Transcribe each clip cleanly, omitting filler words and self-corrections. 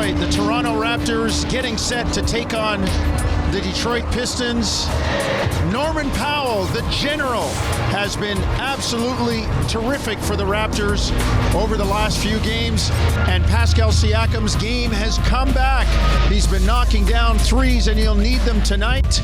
tonight, the Toronto Raptors getting set to take on the Detroit Pistons. Norman Powell, the general, has been absolutely terrific for the Raptors over the last few games, and Pascal Siakam's game has come back. He's been knocking down threes, and he'll need them tonight.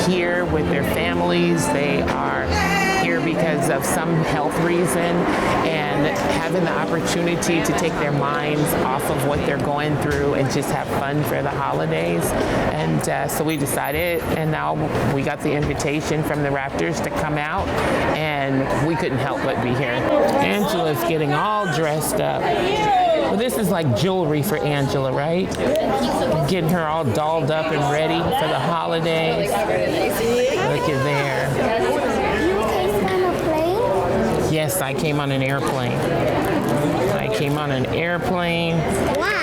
Here with their families. They are here because of some health reason, and having the opportunity to take their minds off of what they're going through and just have fun for the holidays. And so we decided, and now we got the invitation from the Raptors to come out, and we couldn't help but be here. Angela's getting all dressed up. Well, this is like jewelry for Angela, right? Getting her all dolled up and ready for the holidays. Look at there. You came on a plane? Yes, I came on an airplane. I came on an airplane. Why?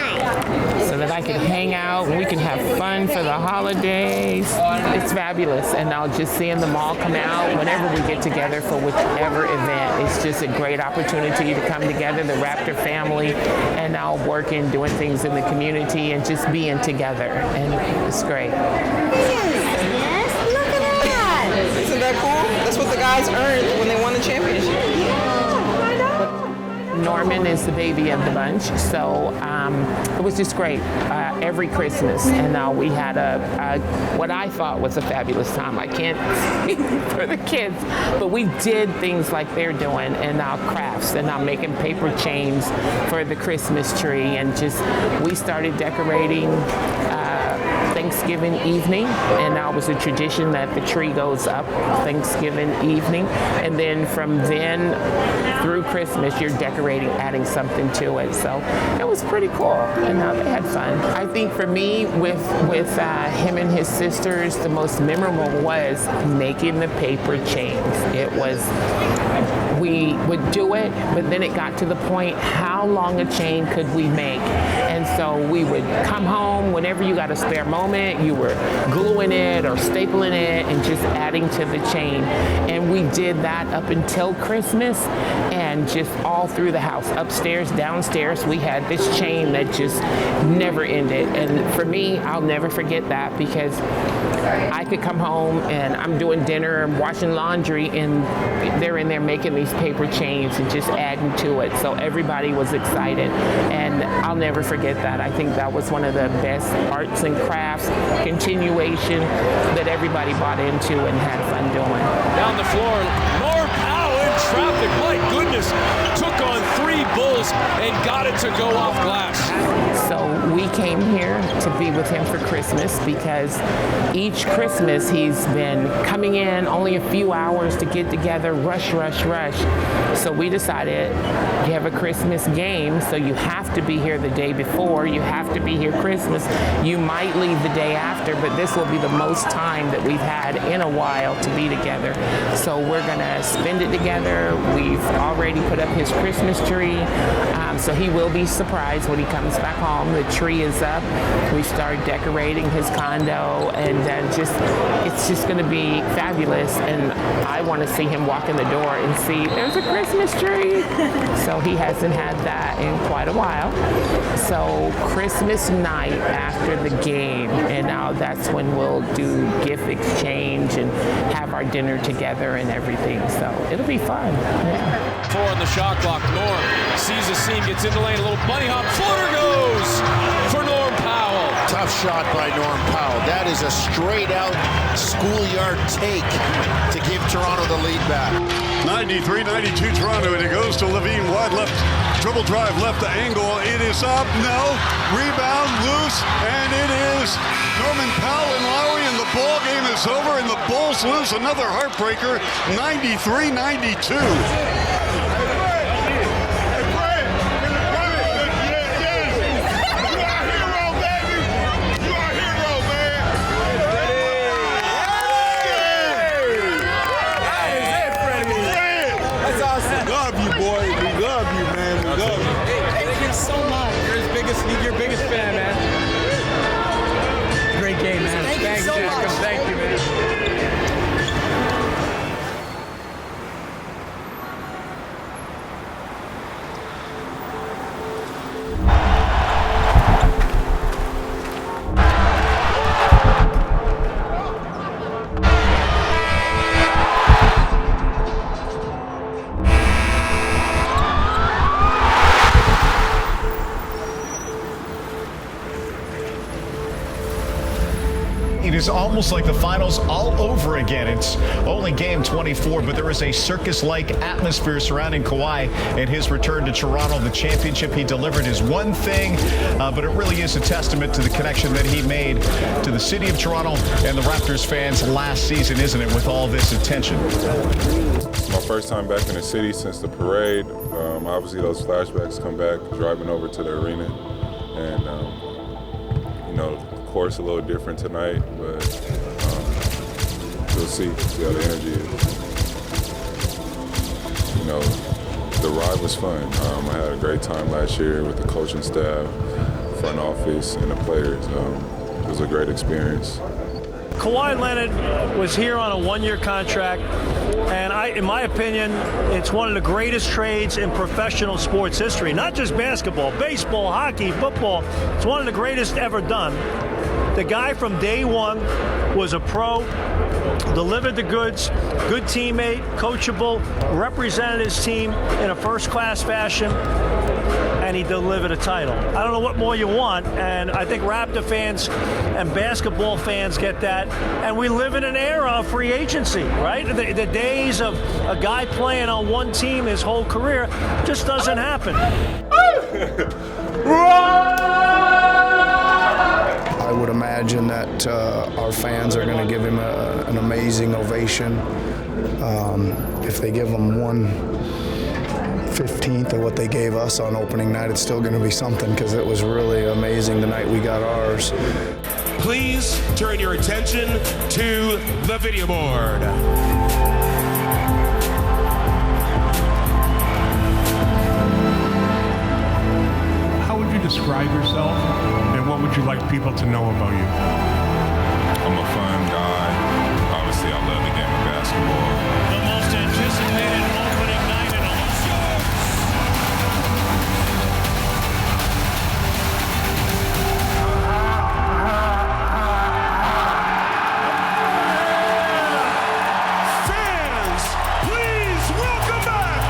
So that I could hang out and we can have fun for the holidays. It's fabulous, and now just seeing them all come out whenever we get together for whichever event, it's just a great opportunity to come together, the Raptor family, and now working, doing things in the community, and just being together, and it's great. Yes, look at that. Isn't that cool? That's what the guys earned when they won the championship. Norman is the baby of the bunch, so it was just great every Christmas. And now we had what I thought was a fabulous time. I can't speak for the kids, but we did things like they're doing, and now crafts, and now making paper chains for the Christmas tree, and just we started decorating Thanksgiving evening, and now it was a tradition that the tree goes up Thanksgiving evening, and then from then through Christmas you're decorating, adding something to it. So it was pretty cool, and now they had fun. I think for me, with him and his sisters, the most memorable was making the paper chains. It was, we would do it, but then it got to the point, how long a chain could we make? And so we would come home, whenever you got a spare moment, you were gluing it or stapling it and just adding to the chain. And we did that up until Christmas, and just all through the house, upstairs, downstairs, we had this chain that just never ended. And for me, I'll never forget that, because I could come home and I'm doing dinner and washing laundry, and they're in there making these paper chains and just adding to it. So everybody was excited, and I'll never forget that. I think that was one of the best arts and crafts continuation that everybody bought into and had fun doing. Down the floor, Norm Powell in traffic, my goodness, took on 3 Bulls and got it to go off glass. So we came here to be with him for Christmas, because each Christmas he's been coming in only a few hours to get together, rush, rush, rush. So we decided, you have a Christmas game, so you have to be here the day before, you have to be here Christmas. You might leave the day after, but this will be the most time that we've had in a while to be together. So we're gonna spend it together. We've already put up his Christmas tree, so he will be surprised when he comes back home. The tree is up. We started decorating his condo, and it's just gonna be fabulous. And I wanna see him walk in the door and see there's a Christmas tree. So he hasn't had that in quite a while. So Christmas night after the game, and now that's when we'll do gift exchange and have our dinner together and everything. So it'll be fun. Yeah. 4 on the shot clock. Norm sees a seam, gets in the lane, a little bunny hop, floater goes for Norm Powell. Tough shot by Norm Powell. That is a straight out schoolyard take to give Toronto the lead back. 93-92 Toronto, and it goes to Levine, wide left, dribble drive, left angle, it is up, no, rebound, loose, and it is Norman Powell and Lowry, and the ball game is over, and the Bulls lose another heartbreaker, 93-92. so much. He's your biggest fan, man. Great game, man. Thank you so much. Thank you, man. It is almost like the finals all over again. It's only game 24, but there is a circus-like atmosphere surrounding Kawhi and his return to Toronto. The championship he delivered is one thing, but it really is a testament to the connection that he made to the city of Toronto and the Raptors fans last season, isn't it, with all this attention? It's my first time back in the city since the parade. Obviously, those flashbacks come back, driving over to the arena. And, you know, of course, a little different tonight, but we'll see how the energy is. You know, the ride was fun. I had a great time last year with the coaching staff, front office, and the players. It was a great experience. Kawhi Leonard was here on a one-year contract, and in my opinion, it's one of the greatest trades in professional sports history. Not just basketball, baseball, hockey, football. It's one of the greatest ever done. The guy from day one was a pro, delivered the goods, good teammate, coachable, represented his team in a first-class fashion, and he delivered a title. I don't know what more you want, and I think Raptor fans and basketball fans get that. And we live in an era of free agency, right? The days of a guy playing on one team his whole career just doesn't happen. I would imagine that our fans are going to give him an amazing ovation. If they give him 1/15 of what they gave us on opening night, it's still going to be something, because it was really amazing the night we got ours. Please turn your attention to the video board. How would you describe yourself, and what would you like people to know about you? I'm a fun guy. Obviously, I love the game of basketball. The most anticipated opening night in all sports. Fans, please welcome back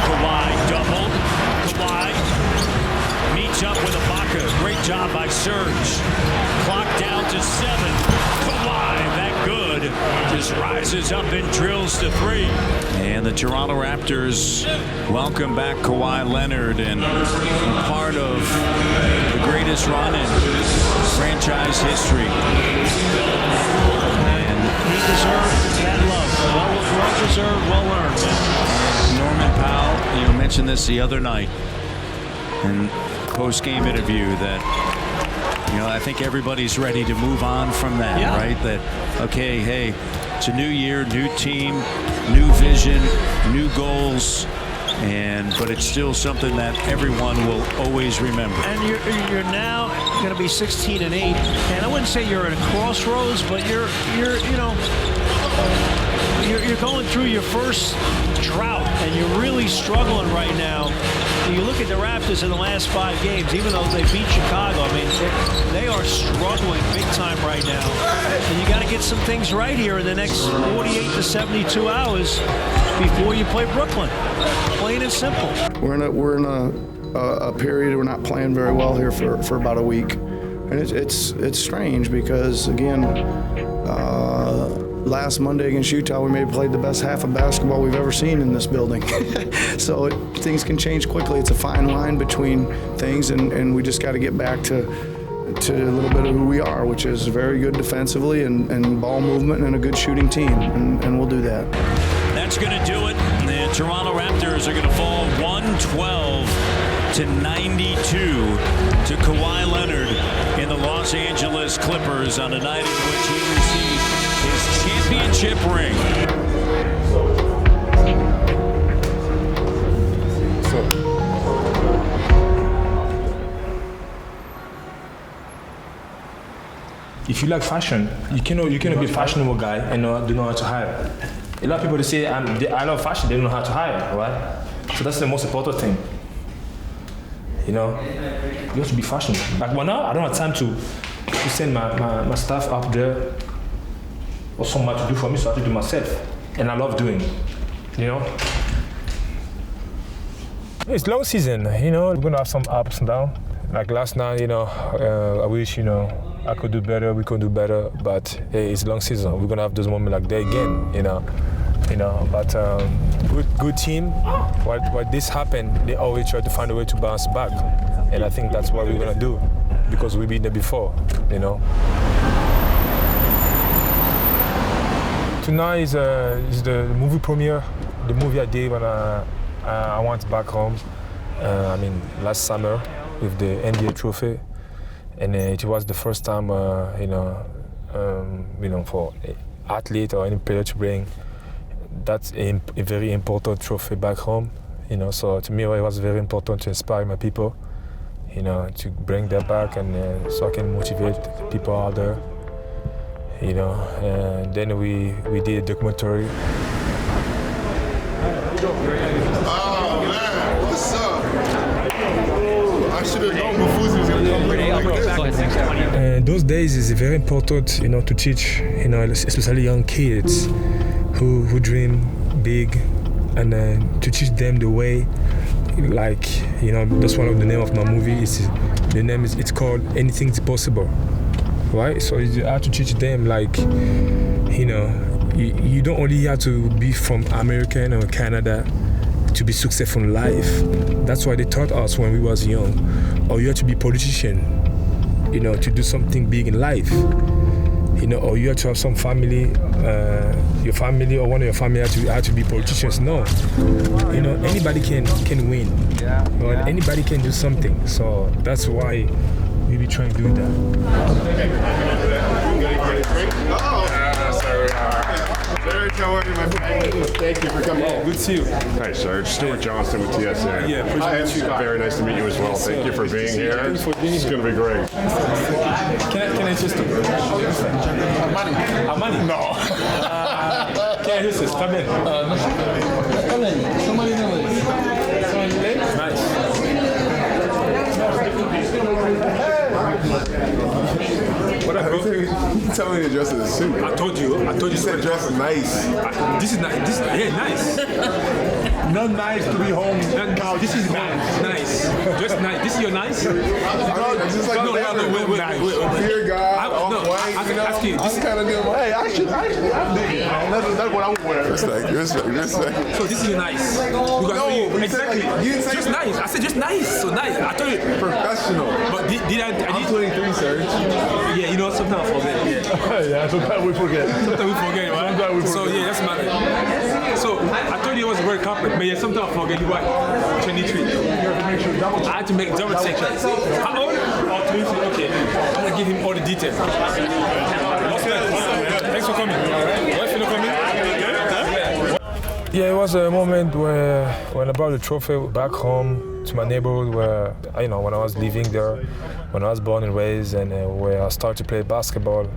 Kawhi doubled. Kawhi meets up with Ibaka. Great job by Serge. Clock down to 7. Kawhi, that good, just rises up and drills to 3. And the Toronto Raptors welcome back Kawhi Leonard, and part of the greatest run in franchise history. And he deserves that love. Well deserved, well earned. Norman Powell, you mentioned this the other night in post-game interview, that I think everybody's ready to move on from that, right? That, okay, hey, it's a new year, new team, new vision, new goals, but it's still something that everyone will always remember. And you're now going to be 16-8, and I wouldn't say you're at a crossroads, but you're going through your first drought, and you're really struggling right now. You look at the Raptors in the last 5 games, even though they beat Chicago, I mean, they are struggling big time right now. And you got to get some things right here in the next 48 to 72 hours before you play Brooklyn. Plain and simple. We're in a period we're not playing very well here for about a week. And it's strange because, again, last Monday against Utah, we maybe played the best half of basketball we've ever seen in this building. So things can change quickly. It's a fine line between things, and we just got to get back to a little bit of who we are, which is very good defensively and ball movement and a good shooting team, and we'll do that. That's going to do it. The Toronto Raptors are going to fall 112-92 to Kawhi Leonard in the Los Angeles Clippers on a night in which he received his championship ring. If you like fashion, you cannot be a fashionable guy and do not know how to hire. A lot of people, they say, I love fashion, they don't know how to hire, right? So that's the most important thing. You know, you have to be fashionable. Like now, I don't have time to send my staff up there or someone to do for me, so I have to do myself. And I love doing, you know? It's long season, you know, we're gonna have some ups and downs. Like last night, you know, I wish, you know, I could do better, we could do better, but hey, it's long season. We're gonna have those moments like that again, you know. But good team. When this happened, they always try to find a way to bounce back, and I think that's what we're gonna do because we've been there before, you know. Tonight is the movie premiere, the movie I did when I went back home. Last summer with the NBA trophy. And it was the first time, for an athlete or any player to bring that's a very important trophy back home. You know, so to me it was very important to inspire my people. You know, to bring that back and so I can motivate people out there. You know, and then we did a documentary. Oh man, what's up? I should have known before he was gonna come like this. And those days is very important, you know, to teach, you know, especially young kids who dream big, and to teach them the way, like, you know, that's one of the name of my movie. It's called Anything's Possible, right? So you have to teach them, like, you know, you don't only have to be from America or Canada to be successful in life. That's why they taught us when we was young. Or you have to be a politician, you know, to do something big in life. You know, or you have to have some family, your family or one of your family have to be politicians. No, you know, anybody can win. Or anybody can do something. So that's why we be trying to do that. Serge, how are you, my friend? Thank you for coming. Good to see you. Hi, Serge. Stuart Johnston with TSA. Yeah, Hi, Scott. Very nice to meet you as well. Thank you for being here. It's going to be great. Can I just... Amani? No. Can I just come in? Nice. What up, bro? You tell me to dress as a suit. I told you. You said dress nice. This is nice. Nice. Not nice to be home. This is nice. Nice. Just nice. This is your nice? Just like wait. Beer guy, white, I'm asking. I'm kind of doing, hey, I'm digging. That's what I would wear. Respect. So this is nice. No, exactly. You didn't say just nice. I said just nice. So nice. I told you. Professional. But did I I'm 23, Serge. Yeah, you know, sometimes I forget. Yeah, sometimes we forget. Sometimes we forget, right? So yeah, that's matter. So I told you it was very compliment, but yeah, sometimes I forget. You're right. 23. I had to make double check. How old? Oh, 23. Okay. I'm gonna give him all the details. Thanks for coming. Why you not coming? Yeah, it was a moment when I brought the trophy back home to my neighborhood, where, you know, when I was living there, when I was born and raised, and where I started to play basketball.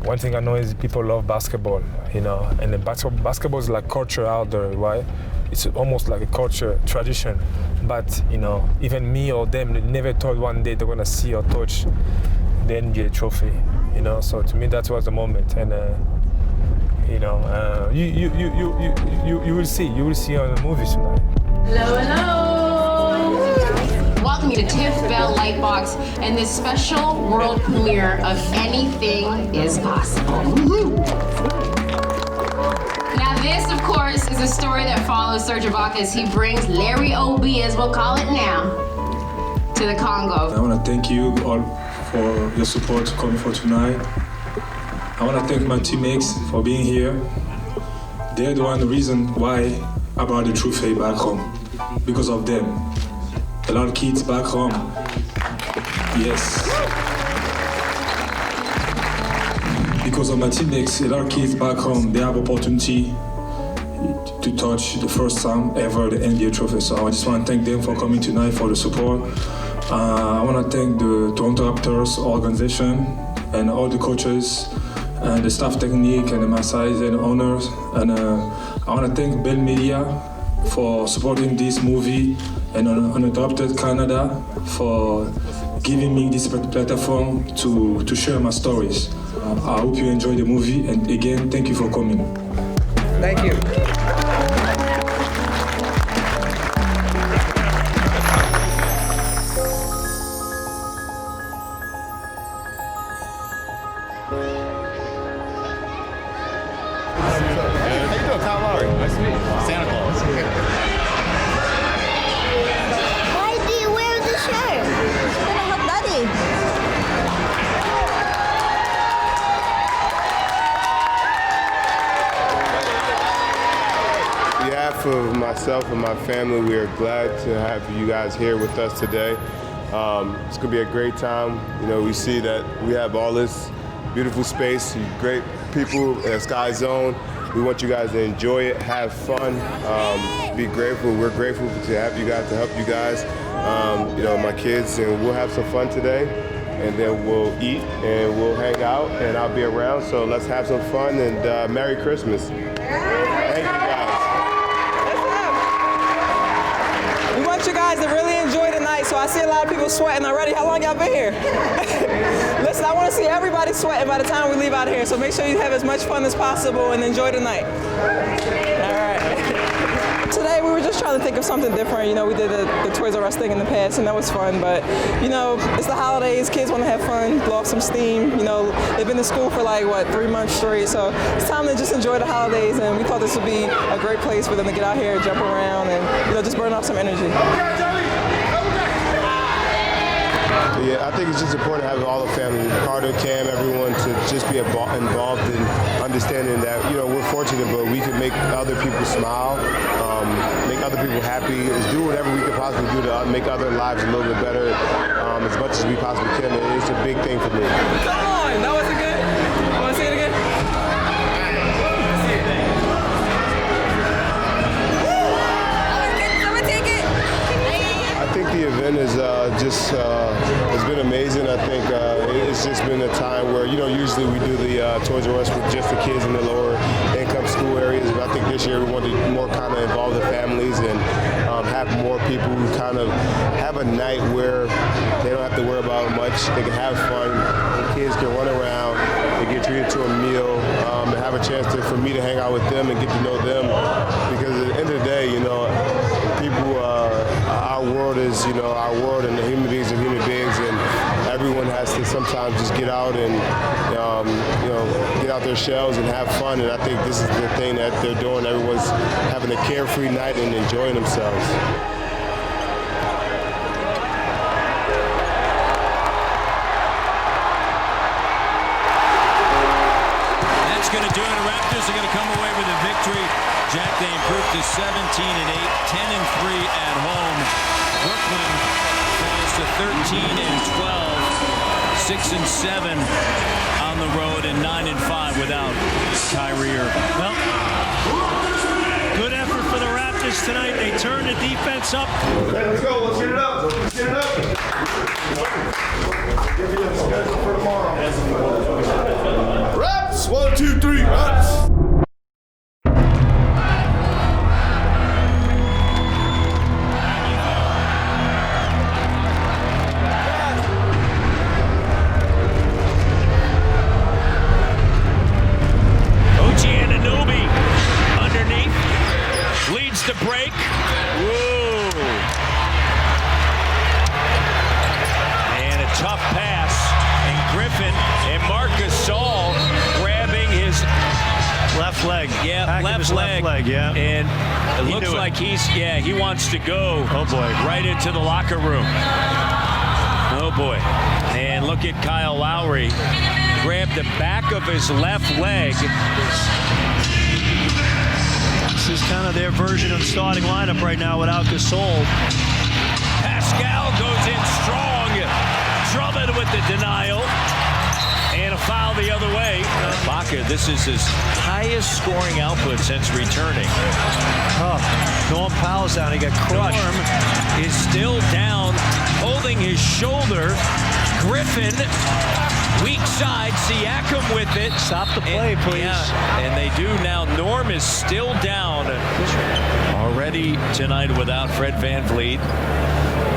One thing I know is people love basketball, you know, and the basketball is like culture out there, right? It's almost like a culture, tradition. But, you know, even me or them, they never thought one day they're gonna see or touch the NBA trophy, you know. So to me, that was the moment, and you know, you will see on the movies tonight. Hello. Welcome to Tiff Bell Light Bar. Box and this special world premiere of Anything is Possible. Now this, of course, is a story that follows Serge Ibaka as he brings Larry O.B., as we'll call it now, to the Congo. I want to thank you all for your support coming for tonight. I want to thank my teammates for being here. They're the one reason why I brought the trophy back home. Because of them. A lot of kids back home. Yes. Because of my teammates, a lot of kids back home, they have opportunity to touch the first time ever the NBA trophy. So I just want to thank them for coming tonight for the support. I want to thank the Toronto Raptors organization and all the coaches and the staff technique and the massage and owners. And I want to thank Bell Media for supporting this movie and Unadopted Canada for giving me this platform to share my stories. I hope you enjoy the movie, and again, thank you for coming. Thank you. Lowry. Nice to meet you. Santa Claus. Why do you wear the shirt? It's gonna help Daddy. On behalf of myself and my family, we are glad to have you guys here with us today. It's gonna be a great time. You know, we see that we have all this beautiful space, great people at Sky Zone. We want you guys to enjoy it, have fun, be grateful. We're grateful to have you guys, to help you guys, you know, my kids, and we'll have some fun today. And then we'll eat and we'll hang out, and I'll be around. So let's have some fun, and Merry Christmas. Thank you guys. We want you guys to really enjoy the night. So I see a lot of people sweating already. How long y'all been here? Listen, I want to see everybody sweating by the time we leave out of here. So make sure you have as much fun as possible and enjoy the night. All right. Today we were just trying to think of something different. You know, we did the Toys R Us thing in the past, and that was fun. But, you know, it's the holidays. Kids want to have fun, blow off some steam. You know, they've been to school for like, 3 months straight. So it's time to just enjoy the holidays. And we thought this would be a great place for them to get out here, jump around, and, you know, just burn off some energy. Yeah, I think it's just important to have all the family, Carter, Cam, everyone, to just be involved in understanding that, you know, we're fortunate, but we can make other people smile, make other people happy, do whatever we can possibly do to make other lives a little bit better as much as we possibly can. And it's a big thing for me. Come on, that wasn't good. Want to see it again? I think the event is has been amazing. I think it's just been a time where, you know, usually we do the Toys R Us with just the kids in the lower income school areas, but I think this year we wanted to more kind of involve the families and have more people who kind of have a night where they don't have to worry about much. They can have fun. The kids can run around. They get treated to a meal and have a chance for me to hang out with them and get to know them. Because at the end of the day, you know, people, our world is, you know, our world, and the human beings are human beings, and everyone has to sometimes just get out and, you know, get out their shells and have fun. And I think this is the thing that they're doing. Everyone's having a carefree night and enjoying themselves. That's going to do it. The Raptors are going to come away with a victory. Jack, they improved to 17-8, 10-3 at home. Brooklyn falls to 13-12, 6-7 on the road, and 9-5 without Kyrie. Well, good effort for the Raptors tonight. They turn the defense up. Hey, let's go. Let's get it up. Let's get it up. Give you a schedule for tomorrow. Raps. 1, 2, 3. Raps. The break. Whoa. And Back of left his left leg, yeah. And it He looks knew it. like he wants to go. Oh, boy. Right into the locker room. Oh, boy. And look at Kyle Lowry. Grabbed the back of his left leg. This is kind of their version of the starting lineup right now without Gasol. Pascal goes in strong. Drummond with the denial. And a foul the other way. Ibaka, this is his highest scoring output since returning. Oh, Norm Powell's down. He got crushed. Norm is still down, holding his shoulder. Griffin, weak side, Siakam with it. Stop the play, please. Yeah, and they do now. Norm is still down already tonight without Fred VanVleet.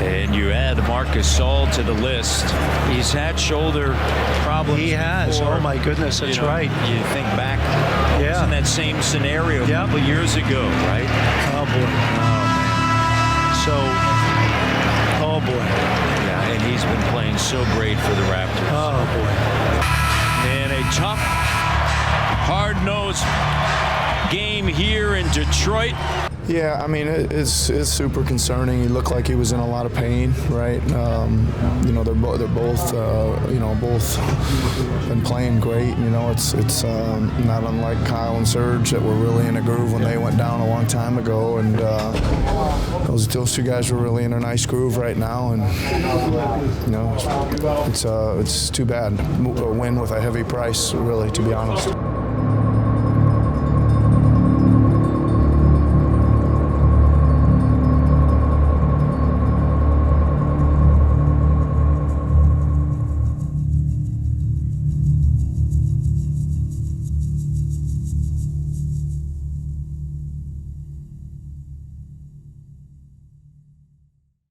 And you add Marc Gasol to the list. He's had shoulder problems. He has. Before. Oh, my goodness. That's right. You think back Yeah. in that same scenario a couple years ago, right? Oh, boy. So, oh, boy. Yeah, and he's been playing so great for the Raptors. Oh, boy. And a tough, hard-nosed game here in Detroit. Yeah, I mean, it's super concerning. He looked like he was in a lot of pain, right? You know, they're both been playing great. You know, it's not unlike Kyle and Serge that were really in a groove when they went down a long time ago, and those two guys were really in a nice groove right now. And you know, it's too bad. A win with a heavy price, really, to be honest.